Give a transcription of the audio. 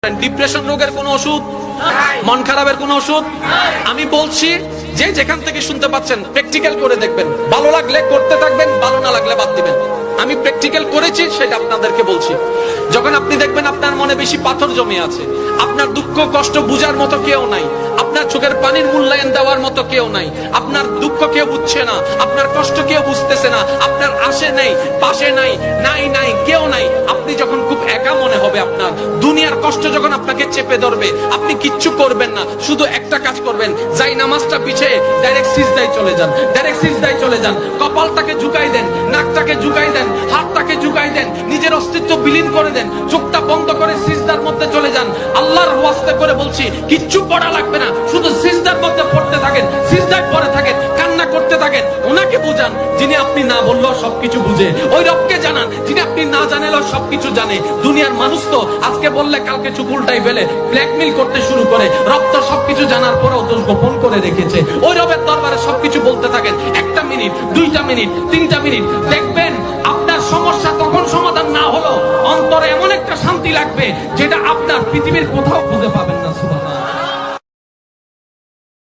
Depression রোগের কোনো ওষুধ, মন খারাপের কোনো ওষুধ আমি বলছি যে যেখান থেকে শুনতে পাচ্ছেন প্র্যাকটিক্যাল করে দেখবেন, ভালো লাগলে করতে থাকবেন, ভালো না লাগলে বাদ দিবেন। আমি প্র্যাকটিক্যাল করেছি সেটা আপনাদেরকে বলছি। যখন আপনি দেখবেন আপনার মনে বেশি পাথর জমে আছে, আপনার দুঃখ কষ্ট বুঝার মতো কেউ নাই, আপনার চোখের পানির মূল্যায়ন দেওয়ার মতো কেউ নাই, আপনার দুঃখ কেউ বুঝছে না, আপনার কষ্ট কেউ বুঝতেছে না, আপনার আশে নেই পাশে নাই নাই নাই কেউ নাই, আপনি যখন খুব একা মনে হবে, আপনার দুনিয়ার কষ্ট যখন আপনাকে চেপে ধরবে, আপনি কিচ্ছু করবেন না, শুধু একটা কাজ করবেন, যাই নামাজটা পিছিয়ে ডাইরেক্ট সিজদায় চলে যান, ডাইরেক্ট সিজদায় চলে যান, কপালটাকে ঝুঁকাই দেন, নাকটাকে ঝুঁকাই দেন, হাতটাকে ঝুঁকাই দেন, নিজের অস্তিত্ব বিলীন করে দেন, চোখটা বন্ধ করে সিজদার মধ্যে চলে যান। আল্লাহর ওয়াস্তে করে বলছি, কিচ্ছু পড়া লাগবে না, শুধু সিজদার মধ্যে পড়তে থাকেন, সিজদায় পড়ে থাকেন, কান্না করতে থাকেন। ওনাকে বুঝান যিনি আপনি না বললেও সবকিছু বুঝে, ওই রবকে জানান যিনি আপনি না জানালেও সবকিছু জানে। দুনিয়ার মানুষ তো আজকে বললে কালকে চুপ উল্টাই ফেলে, ব্ল্যাকমেল করতে শুরু করে। রব তো সবকিছু জানার পরেও দোষ গোপন করে রেখেছে। ওই রবের দরবারে সবকিছু বলতে থাকেন, 1টা মিনিট 2টা মিনিট 3টা মিনিট, দেখবেন আপনার সমস্যা তখন সমাধান না হলো অন্তরে এমন একটা শান্তি লাগবে যেটা আপনার পৃথিবীর কোথাও খুঁজে পাবেন না। সুবহানাল্লাহ।